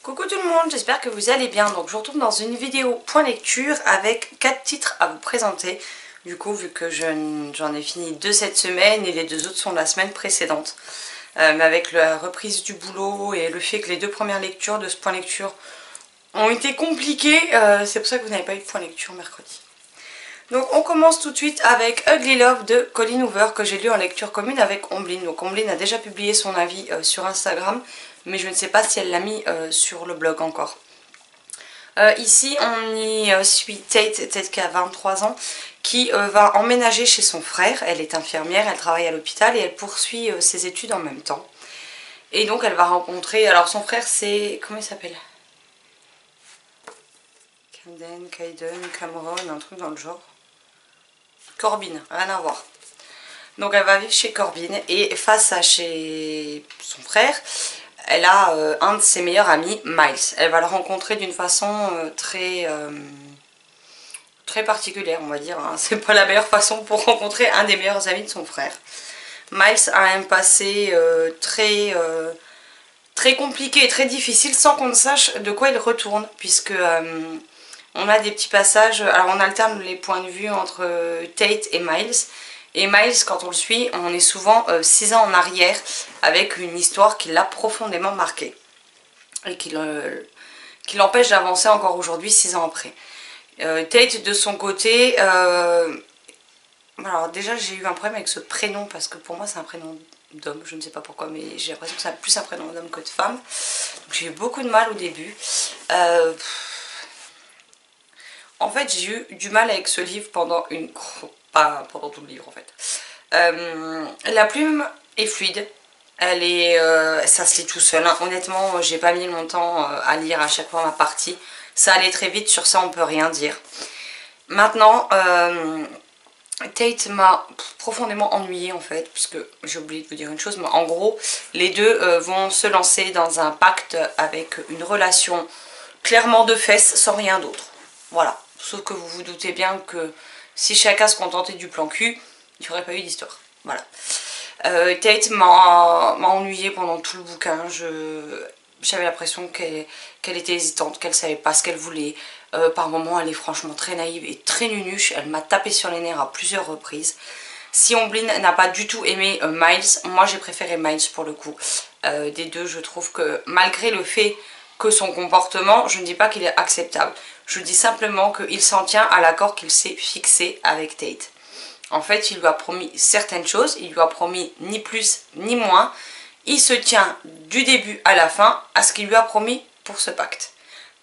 Coucou tout le monde, j'espère que vous allez bien. Donc je vous retrouve dans une vidéo point lecture avec 4 titres à vous présenter. Du coup, vu que j'en ai fini 2 cette semaine et les 2 autres sont la semaine précédente. Mais avec la reprise du boulot et le fait que les 2 premières lectures de ce point lecture ont été compliquées, c'est pour ça que vous n'avez pas eu de point lecture mercredi. Donc on commence tout de suite avec Ugly Love de Colleen Hoover que j'ai lu en lecture commune avec Omblin. Donc Omblin a déjà publié son avis sur Instagram, mais je ne sais pas si elle l'a mis sur le blog encore. Ici on y suit Tate qui a 23 ans, qui va emménager chez son frère. Elle est infirmière, elle travaille à l'hôpital et elle poursuit ses études en même temps. Et donc elle va rencontrer, alors son frère c'est, comment il s'appelle? Camden, Caden, Cameron, un truc dans le genre. Corbin, rien à voir. Donc elle va vivre chez Corbin et face à chez son frère, elle a un de ses meilleurs amis, Miles. Elle va le rencontrer d'une façon très particulière, on va dire. Hein. C'est pas la meilleure façon pour rencontrer un des meilleurs amis de son frère. Miles a un passé très compliqué et très difficile sans qu'on ne sache de quoi il retourne, puisque on a des petits passages, alors on alterne les points de vue entre Tate et Miles. Et Miles, quand on le suit, on est souvent 6 ans en arrière avec une histoire qui l'a profondément marqué. Et qui l'empêche d'avancer encore aujourd'hui, 6 ans après. Tate, de son côté, alors déjà j'ai eu un problème avec ce prénom parce que pour moi c'est un prénom d'homme, je ne sais pas pourquoi, mais j'ai l'impression que c'est plus un prénom d'homme que de femme. Donc j'ai eu beaucoup de mal au début. En fait, j'ai eu du mal avec ce livre pendant pas pendant tout le livre en fait. La plume est fluide. Elle est, ça se lit tout seul. Hein. Honnêtement, j'ai pas mis longtemps à lire à chaque fois ma partie. Ça allait très vite, sur ça on peut rien dire. Maintenant, Tate m'a profondément ennuyée en fait, puisque j'ai oublié de vous dire une chose, mais en gros, les deux vont se lancer dans un pacte avec une relation clairement de fesses sans rien d'autre. Voilà. Sauf que vous vous doutez bien que si chacun se contentait du plan cul, il n'y aurait pas eu d'histoire. Voilà. Tate m'a ennuyée pendant tout le bouquin. J'avais l'impression qu'elle était hésitante, qu'elle savait pas ce qu'elle voulait. Par moments, elle est franchement très naïve et très nunuche. Elle m'a tapé sur les nerfs à plusieurs reprises. Si Omblin n'a pas du tout aimé Miles, moi j'ai préféré Miles pour le coup. Des deux, je trouve que malgré le fait que son comportement, je ne dis pas qu'il est acceptable. Je dis simplement qu'il s'en tient à l'accord qu'il s'est fixé avec Tate. En fait, il lui a promis certaines choses, il lui a promis ni plus ni moins. Il se tient du début à la fin à ce qu'il lui a promis pour ce pacte.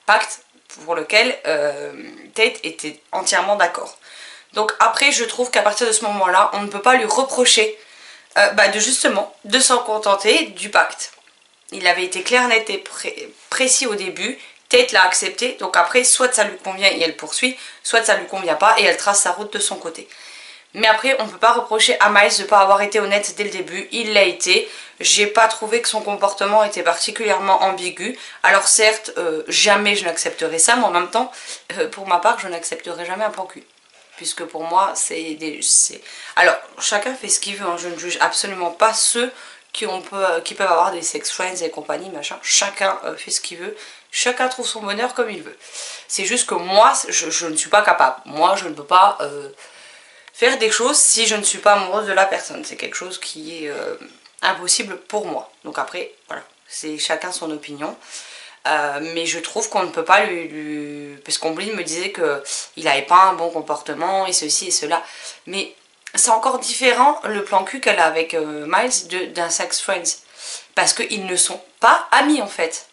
Pacte pour lequel Tate était entièrement d'accord. Donc après, je trouve qu'à partir de ce moment-là, on ne peut pas lui reprocher de s'en contenter du pacte. Il avait été clair, net et précis au début. Tate l'a accepté, donc après soit ça lui convient et elle poursuit, soit ça lui convient pas et elle trace sa route de son côté. Mais après on ne peut pas reprocher à Miles de ne pas avoir été honnête dès le début, il l'a été. J'ai pas trouvé que son comportement était particulièrement ambigu. Alors certes, jamais je n'accepterai ça, mais en même temps, pour ma part, je n'accepterai jamais un plan cul. Puisque pour moi, alors chacun fait ce qu'il veut, hein. Je ne juge absolument pas ceux qui peuvent avoir des sex friends et compagnie, machin. Chacun fait ce qu'il veut. Chacun trouve son bonheur comme il veut. C'est juste que moi, je ne suis pas capable. Moi, je ne peux pas faire des choses si je ne suis pas amoureuse de la personne. C'est quelque chose qui est impossible pour moi. Donc après, voilà, c'est chacun son opinion. Mais je trouve qu'on ne peut pas parce qu'Omblin me disait qu'il n'avait pas un bon comportement et ceci et cela. Mais c'est encore différent le plan cul qu'elle a avec Miles d'un sex friends. Parce qu'ils ne sont pas amis en fait.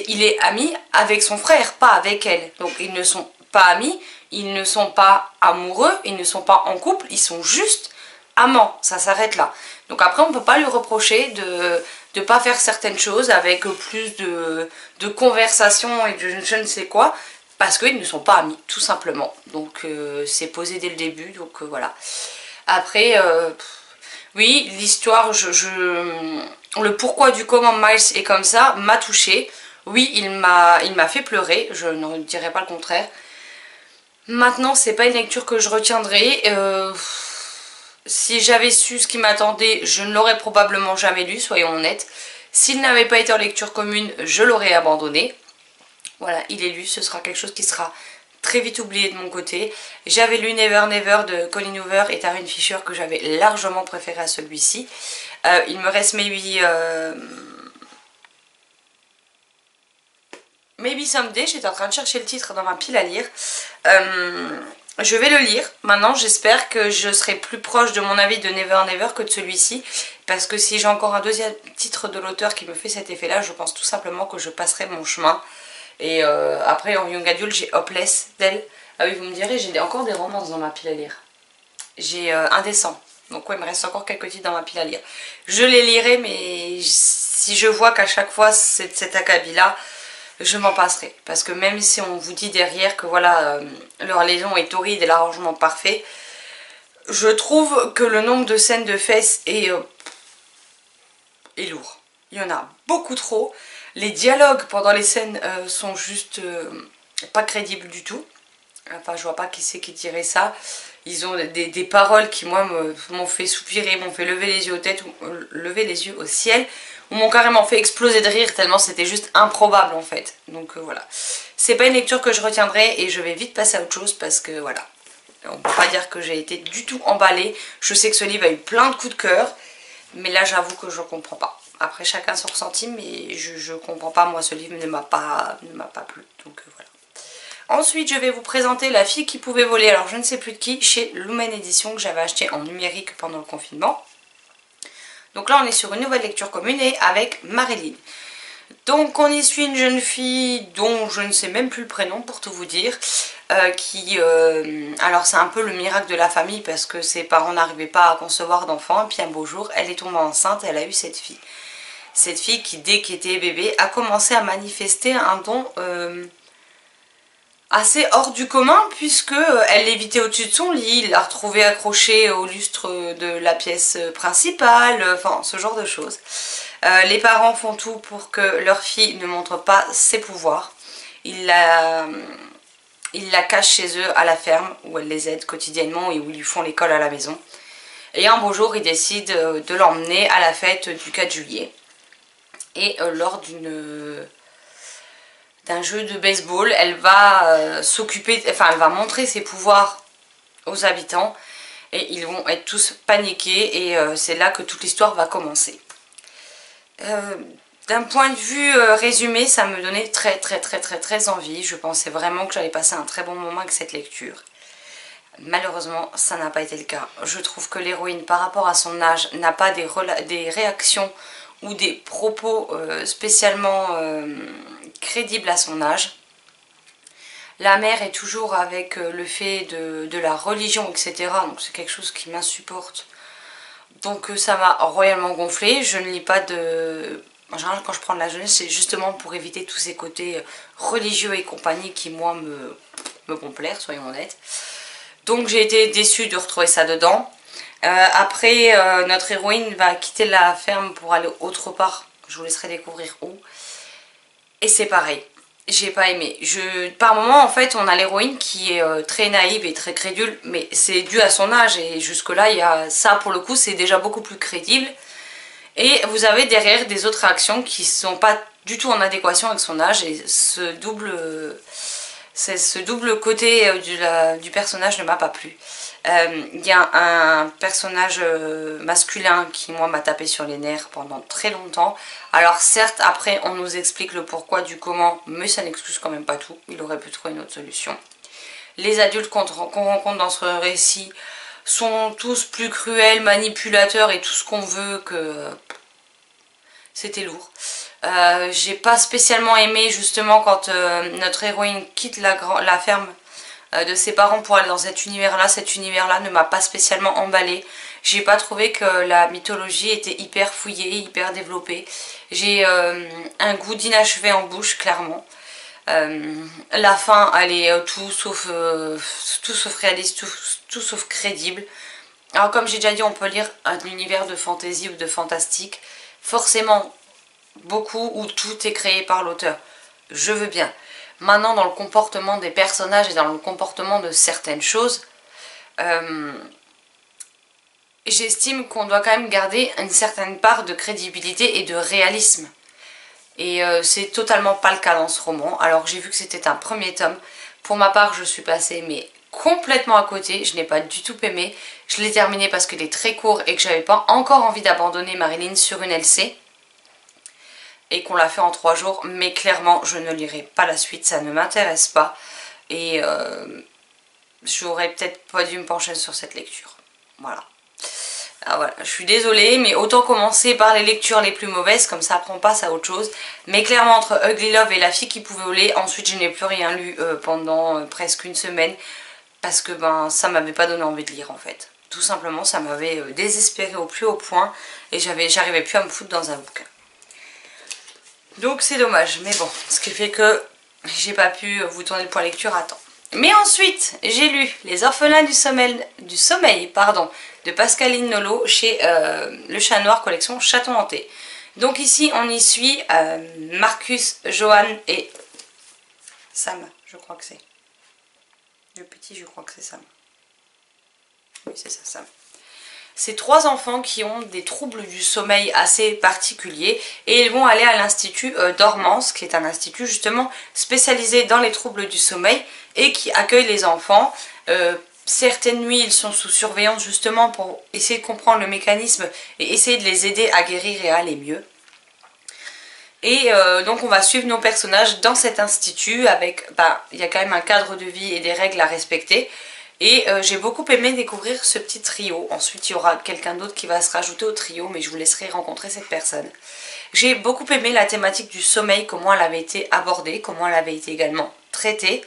Il est ami avec son frère, pas avec elle. Donc ils ne sont pas amis, ils ne sont pas amoureux, ils ne sont pas en couple, ils sont juste amants. Ça s'arrête là. Donc après on ne peut pas lui reprocher de ne pas faire certaines choses avec plus de conversation et de je ne sais quoi. Parce qu'ils ne sont pas amis, tout simplement. Donc c'est posé dès le début, donc voilà. Après, oui, l'histoire, le pourquoi du comment Miles est comme ça m'a touchée. Oui, il m'a fait pleurer, je ne dirais pas le contraire. Maintenant, c'est pas une lecture que je retiendrai. Si j'avais su ce qui m'attendait, je ne l'aurais probablement jamais lu, soyons honnêtes. S'il n'avait pas été en lecture commune, je l'aurais abandonné. Voilà, il est lu, ce sera quelque chose qui sera très vite oublié de mon côté. J'avais lu Never Never de Colleen Hoover et Taryn Fisher que j'avais largement préféré à celui-ci. Il me reste Maybe Someday, j'étais en train de chercher le titre dans ma pile à lire. Je vais le lire. Maintenant, j'espère que je serai plus proche de mon avis de Never Never que de celui-ci. Parce que si j'ai encore un deuxième titre de l'auteur qui me fait cet effet-là, je pense tout simplement que je passerai mon chemin. Et après, en Young Adult, j'ai Hopeless d'elle. Ah oui, vous me direz, j'ai encore des romances dans ma pile à lire. J'ai Indécent. Donc ouais, il me reste encore quelques titres dans ma pile à lire. Je les lirai, mais si je vois qu'à chaque fois c'est cet acabit-là, je m'en passerai. Parce que même si on vous dit derrière que voilà, leur liaison est torride et l'arrangement parfait, je trouve que le nombre de scènes de fesses est lourd. Il y en a beaucoup trop. Les dialogues pendant les scènes sont juste pas crédibles du tout. Enfin, je vois pas qui c'est qui dirait ça. Ils ont des paroles qui, moi, m'ont fait soupirer, m'ont fait lever les yeux lever les yeux au ciel, ou m'ont carrément fait exploser de rire tellement c'était juste improbable en fait. Donc voilà. C'est pas une lecture que je retiendrai et je vais vite passer à autre chose parce que voilà. On peut pas dire que j'ai été du tout emballée. Je sais que ce livre a eu plein de coups de cœur, mais là j'avoue que je comprends pas. Après chacun son ressenti, mais je comprends pas. Moi ce livre ne m'a pas plu. Donc voilà. Ensuite, je vais vous présenter La fille qui pouvait voler, alors je ne sais plus de qui, chez Lumen Édition, que j'avais acheté en numérique pendant le confinement. Donc là, on est sur une nouvelle lecture commune et avec Marilyn. Donc on y suit une jeune fille dont je ne sais même plus le prénom pour tout vous dire, alors c'est un peu le miracle de la famille parce que ses parents n'arrivaient pas à concevoir d'enfant, et puis un beau jour, elle est tombée enceinte et elle a eu cette fille. Cette fille qui, dès qu'elle était bébé, a commencé à manifester un don assez hors du commun puisque elle l'évitait au-dessus de son lit, il l'a retrouvée accrochée au lustre de la pièce principale, enfin ce genre de choses. Les parents font tout pour que leur fille ne montre pas ses pouvoirs. Ils la cachent chez eux à la ferme où elle les aide quotidiennement et où ils lui font l'école à la maison. Et un beau jour, ils décident de l'emmener à la fête du 4 juillet. Et lors d'un jeu de baseball, elle va elle va montrer ses pouvoirs aux habitants et ils vont être tous paniqués et c'est là que toute l'histoire va commencer. D'un point de vue résumé, ça me donnait très envie. Je pensais vraiment que j'allais passer un très bon moment avec cette lecture. Malheureusement, ça n'a pas été le cas. Je trouve que l'héroïne, par rapport à son âge, n'a pas des réactions ou des propos spécialement crédibles à son âge. La mère est toujours avec le fait de la religion, etc. Donc c'est quelque chose qui m'insupporte. Donc ça m'a royalement gonflé. Je ne lis pas de... En général, quand je prends de la jeunesse, c'est justement pour éviter tous ces côtés religieux et compagnie qui, moi, me complairent, soyons honnêtes. Donc j'ai été déçue de retrouver ça dedans. Après, notre héroïne va quitter la ferme pour aller autre part. Je vous laisserai découvrir où. Et c'est pareil. J'ai pas aimé. Par moment, en fait, on a l'héroïne qui est très naïve et très crédule, mais c'est dû à son âge. Et jusque-là, il y a ça, pour le coup, c'est déjà beaucoup plus crédible. Et vous avez derrière des autres réactions qui sont pas du tout en adéquation avec son âge. Et ce double côté du personnage ne m'a pas plu. Il y a un personnage masculin qui, moi, m'a tapé sur les nerfs pendant très longtemps. Alors certes, après, on nous explique le pourquoi du comment, mais ça n'excuse quand même pas tout. Il aurait pu trouver une autre solution. Les adultes qu'on rencontre dans ce récit sont tous plus cruels, manipulateurs et tout ce qu'on veut que... C'était lourd. J'ai pas spécialement aimé justement quand notre héroïne quitte la ferme de ses parents pour aller dans cet univers-là. Cet univers-là ne m'a pas spécialement emballée. J'ai pas trouvé que la mythologie était hyper fouillée, hyper développée. J'ai un goût d'inachevé en bouche, clairement. La fin, elle est tout sauf réaliste, tout sauf crédible. Alors comme j'ai déjà dit, on peut lire un univers de fantasy ou de fantastique. Forcément, beaucoup ou tout est créé par l'auteur. Je veux bien. Maintenant, dans le comportement des personnages et dans le comportement de certaines choses, j'estime qu'on doit quand même garder une certaine part de crédibilité et de réalisme. Et c'est totalement pas le cas dans ce roman. Alors j'ai vu que c'était un premier tome. Pour ma part, je suis passée mais complètement à côté. Je n'ai pas du tout aimé. Je l'ai terminé parce qu'il est très court et que j'avais pas encore envie d'abandonner Marilyn sur une LC. Et qu'on l'a fait en 3 jours. Mais clairement, je ne lirai pas la suite. Ça ne m'intéresse pas. Et j'aurais peut-être pas dû me pencher sur cette lecture. Voilà. Ah voilà, je suis désolée, mais autant commencer par les lectures les plus mauvaises, comme ça après on passe à autre chose. Mais clairement entre Ugly Love et La fille qui pouvait voler, ensuite je n'ai plus rien lu pendant presque une semaine. Parce que ben ça m'avait pas donné envie de lire en fait. Tout simplement ça m'avait désespérée au plus haut point. Et j'arrivais plus à me foutre dans un bouquin. Donc c'est dommage, mais bon, ce qui fait que j'ai pas pu vous tourner le point lecture à temps. Mais ensuite, j'ai lu Les Orphelins du sommeil de Pascaline Nolot chez Le Chat Noir collection Chaton Hanté. Donc ici, on y suit Marcus, Johan et Sam, je crois que c'est. Le petit, je crois que c'est Sam. Oui, c'est ça, Sam. C'est 3 enfants qui ont des troubles du sommeil assez particuliers et ils vont aller à l'institut Dormance, qui est un institut justement spécialisé dans les troubles du sommeil et qui accueille les enfants. Certaines nuits, ils sont sous surveillance justement pour essayer de comprendre le mécanisme et essayer de les aider à guérir et à aller mieux. Et donc on va suivre nos personnages dans cet institut avec, il y a quand même un cadre de vie et des règles à respecter. Et j'ai beaucoup aimé découvrir ce petit trio. Ensuite il y aura quelqu'un d'autre qui va se rajouter au trio, mais je vous laisserai rencontrer cette personne. J'ai beaucoup aimé la thématique du sommeil, comment elle avait été abordée, comment elle avait été également traitée.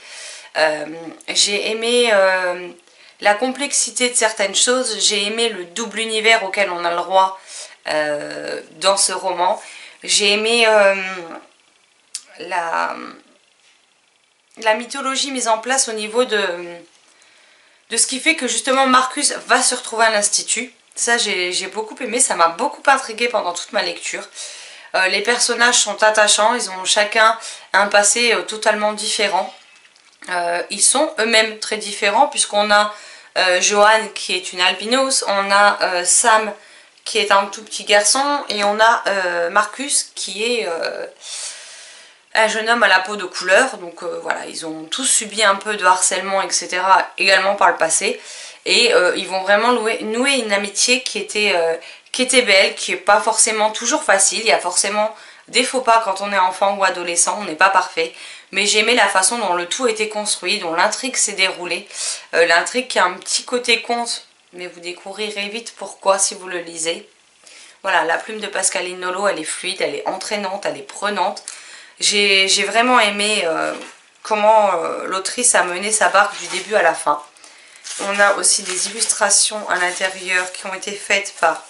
J'ai aimé la complexité de certaines choses, j'ai aimé le double univers auquel on a le droit dans ce roman. J'ai aimé la mythologie mise en place au niveau de ce qui fait que justement Marcus va se retrouver à l'institut. Ça j'ai beaucoup aimé, ça m'a beaucoup intriguée pendant toute ma lecture. Les personnages sont attachants, ils ont chacun un passé totalement différent. Ils sont eux-mêmes très différents puisqu'on a Johan qui est une albinos, on a Sam qui est un tout petit garçon et on a Marcus qui est un jeune homme à la peau de couleur. Donc voilà, ils ont tous subi un peu de harcèlement etc. également par le passé et ils vont vraiment nouer une amitié qui était belle, qui n'est pas forcément toujours facile. Il y a forcément des faux pas quand on est enfant ou adolescent, on n'est pas parfait. Mais j'ai aimé la façon dont le tout a été construit, dont l'intrigue s'est déroulée. L'intrigue qui a un petit côté conte, mais vous découvrirez vite pourquoi si vous le lisez. Voilà, la plume de Pascaline Nolot, elle est fluide, elle est entraînante, elle est prenante. J'ai vraiment aimé comment l'autrice a mené sa barque du début à la fin. On a aussi des illustrations à l'intérieur qui ont été faites par...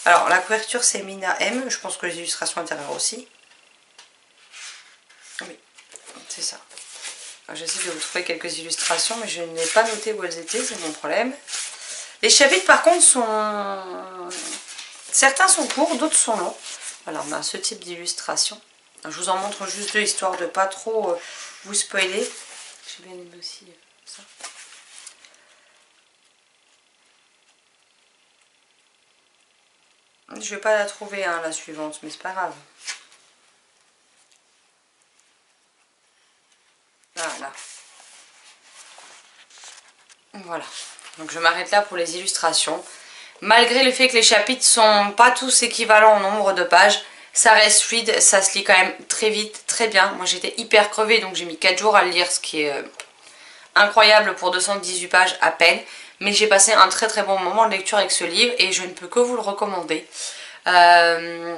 Alors la couverture c'est Mina M, je pense que les illustrations intérieures aussi. Oui, c'est ça. J'essaie de vous trouver quelques illustrations mais je n'ai pas noté où elles étaient, c'est mon problème. Les chapitres par contre sont... Certains sont courts, d'autres sont longs. Voilà, on a ce type d'illustration. Je vous en montre juste 2 histoire de pas trop vous spoiler. J'ai bien aimé aussi ça. Je vais pas la trouver hein, la suivante, mais c'est pas grave. Voilà. Voilà. Donc je m'arrête là pour les illustrations. Malgré le fait que les chapitres sont pas tous équivalents en nombre de pages, ça reste fluide, ça se lit quand même très vite, très bien. Moi j'étais hyper crevée donc j'ai mis 4 jours à le lire, ce qui est incroyable pour 218 pages à peine. Mais j'ai passé un très très bon moment de lecture avec ce livre et je ne peux que vous le recommander. Je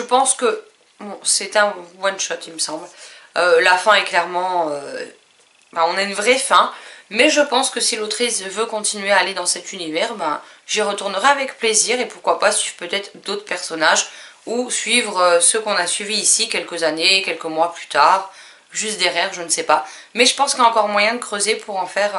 pense que bon, c'est un one shot il me semble. La fin est clairement... on a une vraie fin. Mais je pense que si l'autrice veut continuer à aller dans cet univers, j'y retournerai avec plaisir. Et pourquoi pas suivre peut-être d'autres personnages ou suivre ceux qu'on a suivis ici quelques années, quelques mois plus tard. Juste derrière, je ne sais pas. Mais je pense qu'il y a encore moyen de creuser pour en faire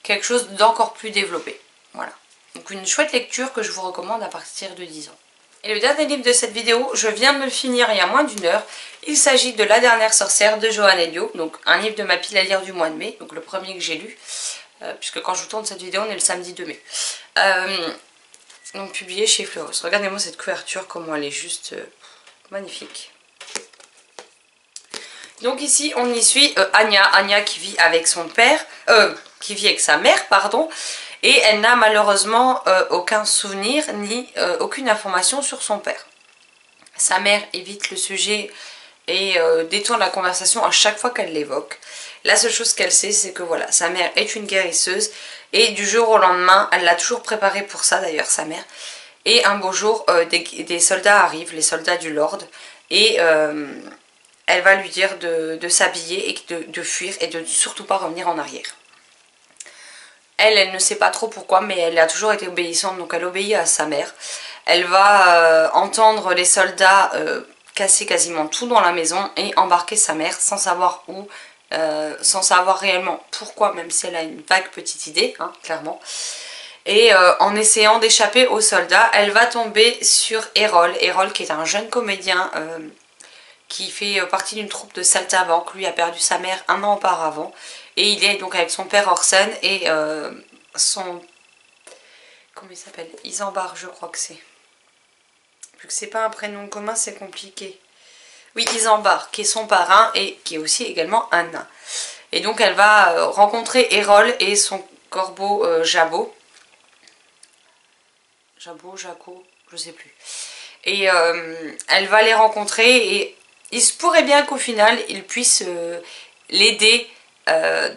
quelque chose d'encore plus développé. Voilà. Donc une chouette lecture que je vous recommande à partir de 10 ans. Et le dernier livre de cette vidéo, je viens de le finir il y a moins d'1 heure. Il s'agit de La Dernière Sorcière de Johan Elio, donc un livre de ma pile à lire du mois de mai, donc le premier que j'ai lu. puisque quand je vous tourne cette vidéo on est le samedi 2 mai. Donc publié chez Fleurus. Regardez-moi cette couverture, comment elle est juste magnifique. Donc ici on y suit Anya qui vit avec son père, qui vit avec sa mère pardon, et elle n'a malheureusement aucun souvenir ni aucune information sur son père. Sa mère évite le sujet et détourne la conversation à chaque fois qu'elle l'évoque. La seule chose qu'elle sait, c'est que voilà, sa mère est une guérisseuse et du jour au lendemain, elle l'a toujours préparée pour ça d'ailleurs, sa mère. Et un beau jour, des soldats arrivent, les soldats du Lord, et elle va lui dire de s'habiller et de fuir et de surtout pas revenir en arrière. Elle ne sait pas trop pourquoi, mais elle a toujours été obéissante, donc elle obéit à sa mère. Elle va entendre les soldats casser quasiment tout dans la maison et embarquer sa mère sans savoir où, sans savoir réellement pourquoi, même si elle a une vague petite idée, hein, clairement. Et en essayant d'échapper aux soldats, elle va tomber sur Errol. Errol qui est un jeune comédien qui fait partie d'une troupe de saltimbanques. Lui a perdu sa mère un an auparavant. Et il est donc avec son père Orson et son... Comment il s'appelle? Isambard, je crois que c'est. Vu que c'est pas un prénom commun, c'est compliqué. Oui, Isambard, qui est son parrain et qui est aussi également un nain. Et donc elle va rencontrer Errol et son corbeau Jabot. Jabot, Jaco, je sais plus. Et elle va les rencontrer et il se pourrait bien qu'au final, il puisse l'aider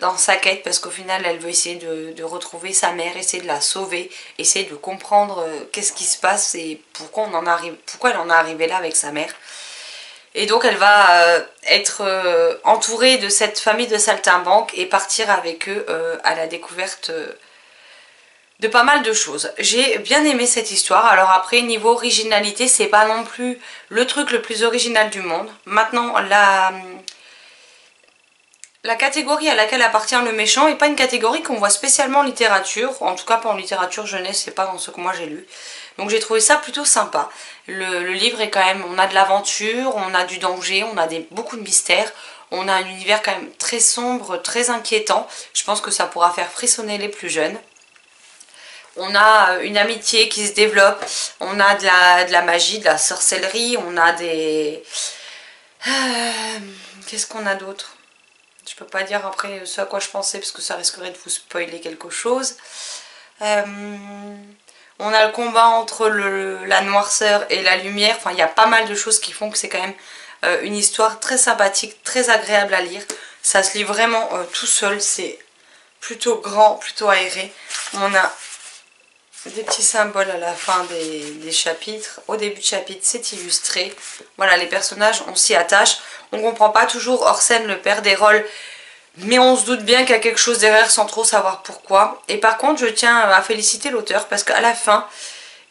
dans sa quête, parce qu'au final elle veut essayer de retrouver sa mère, essayer de la sauver, essayer de comprendre qu'est-ce qui se passe et pourquoi elle en est arrivée là avec sa mère. Et donc elle va être entourée de cette famille de saltimbanques et partir avec eux à la découverte de pas mal de choses. J'ai bien aimé cette histoire. Alors après, niveau originalité, c'est pas non plus le truc le plus original du monde. Maintenant, la catégorie à laquelle appartient le méchant n'est pas une catégorie qu'on voit spécialement en littérature, en tout cas pas en littérature jeunesse, c'est pas dans ce que moi j'ai lu. Donc j'ai trouvé ça plutôt sympa. Le livre est quand même, on a de l'aventure, on a du danger, on a beaucoup de mystères, on a un univers quand même très sombre, très inquiétant. Je pense que ça pourra faire frissonner les plus jeunes. On a une amitié qui se développe, on a de la magie, de la sorcellerie, on a des... Qu'est-ce qu'on a d'autre? Je peux pas dire après ce à quoi je pensais parce que ça risquerait de vous spoiler quelque chose. On a le combat entre la noirceur et la lumière. Enfin, il y a pas mal de choses qui font que c'est quand même une histoire très sympathique, très agréable à lire. Ça se lit vraiment tout seul. C'est plutôt grand, plutôt aéré. On a des petits symboles à la fin des chapitres. Au début de chapitre, c'est illustré. Voilà, les personnages, on s'y attache. On comprend pas toujours Orson, le père d'Errol, mais on se doute bien qu'il y a quelque chose derrière sans trop savoir pourquoi. Et par contre, je tiens à féliciter l'auteur parce qu'à la fin,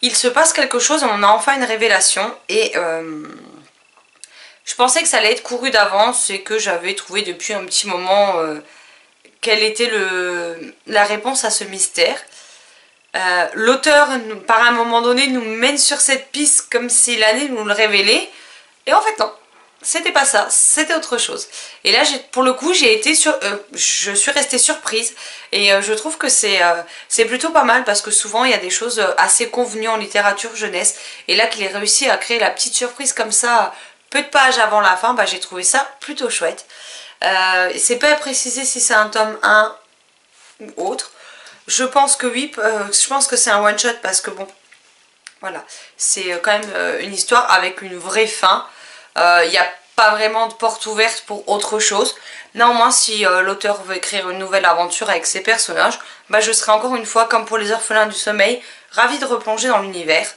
il se passe quelque chose, on a enfin une révélation. Et je pensais que ça allait être couru d'avance et que j'avais trouvé depuis un petit moment quelle était la réponse à ce mystère. L'auteur, par un moment donné, nous mène sur cette piste comme s'il allait nous le révéler. Et en fait, non. C'était pas ça, c'était autre chose. Et là, pour le coup, je suis restée surprise. Et je trouve que c'est plutôt pas mal parce que souvent, il y a des choses assez convenues en littérature jeunesse. Et là, qu'il ait réussi à créer la petite surprise comme ça, peu de pages avant la fin, bah, j'ai trouvé ça plutôt chouette. C'est pas précisé si c'est un tome 1 ou autre. Je pense que oui, je pense que c'est un one shot parce que bon, voilà, c'est quand même une histoire avec une vraie fin. Il n'y a pas vraiment de porte ouverte pour autre chose. Néanmoins, si l'auteur veut écrire une nouvelle aventure avec ses personnages, bah, je serai encore une fois, comme pour les orphelins du sommeil, ravie de replonger dans l'univers.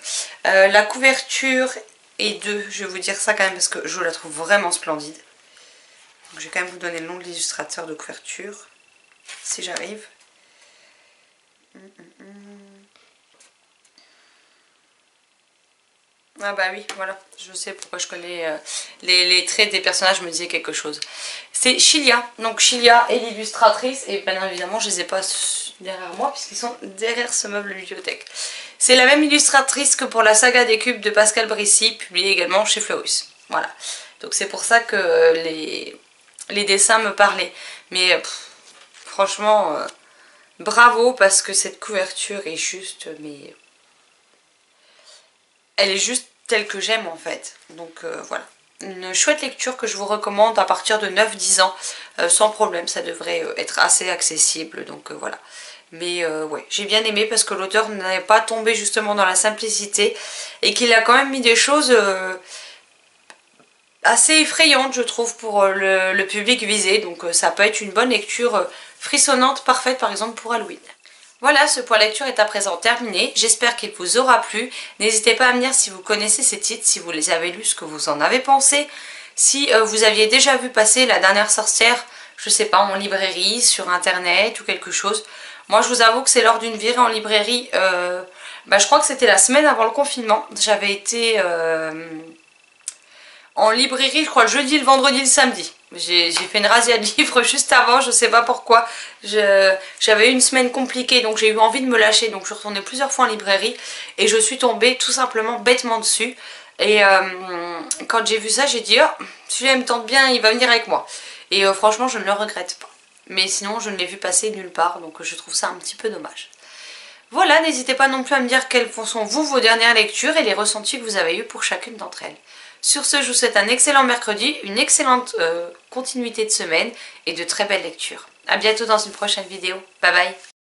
La couverture est je vais vous dire ça quand même parce que je la trouve vraiment splendide. Donc, je vais quand même vous donner le nom de l'illustrateur de couverture, si j'arrive. Ah bah oui, voilà, je sais pourquoi je connais les traits des personnages me disaient quelque chose. C'est Chilia, donc Chilia est l'illustratrice et bien évidemment je les ai pas derrière moi puisqu'ils sont derrière ce meuble bibliothèque. C'est la même illustratrice que pour la saga des cubes de Pascal Brissy, publiée également chez Fleurus. Voilà, donc c'est pour ça que les dessins me parlaient. Mais franchement, bravo, parce que cette couverture est juste, mais elle est juste telle que j'aime en fait. Donc voilà, une chouette lecture que je vous recommande à partir de 9-10 ans, sans problème, ça devrait être assez accessible, donc voilà. Mais ouais, j'ai bien aimé parce que l'auteur n'avait pas tombé justement dans la simplicité et qu'il a quand même mis des choses assez effrayantes, je trouve, pour le public visé. Donc ça peut être une bonne lecture frissonnante, parfaite par exemple pour Halloween. Voilà, ce point lecture est à présent terminé. J'espère qu'il vous aura plu. N'hésitez pas à me dire si vous connaissez ces titres, si vous les avez lus, ce que vous en avez pensé. Si vous aviez déjà vu passer La Dernière Sorcière, je sais pas, en librairie, sur internet ou quelque chose. Moi, je vous avoue que c'est lors d'une virée en librairie, je crois que c'était la semaine avant le confinement. J'avais été en librairie, je crois, le jeudi, le vendredi, le samedi. J'ai fait une razzia de livres juste avant, je sais pas pourquoi. J'avais eu une semaine compliquée, donc j'ai eu envie de me lâcher. Donc je suis retournée plusieurs fois en librairie et je suis tombée tout simplement bêtement dessus. Et quand j'ai vu ça, j'ai dit, oh, celui-là me tente bien, il va venir avec moi. Et franchement, je ne le regrette pas. Mais sinon, je ne l'ai vu passer nulle part, donc je trouve ça un petit peu dommage. Voilà, n'hésitez pas non plus à me dire quelles sont vos dernières lectures et les ressentis que vous avez eus pour chacune d'entre elles. Sur ce, je vous souhaite un excellent mercredi, une excellente continuité de semaine et de très belles lectures. A bientôt dans une prochaine vidéo. Bye bye.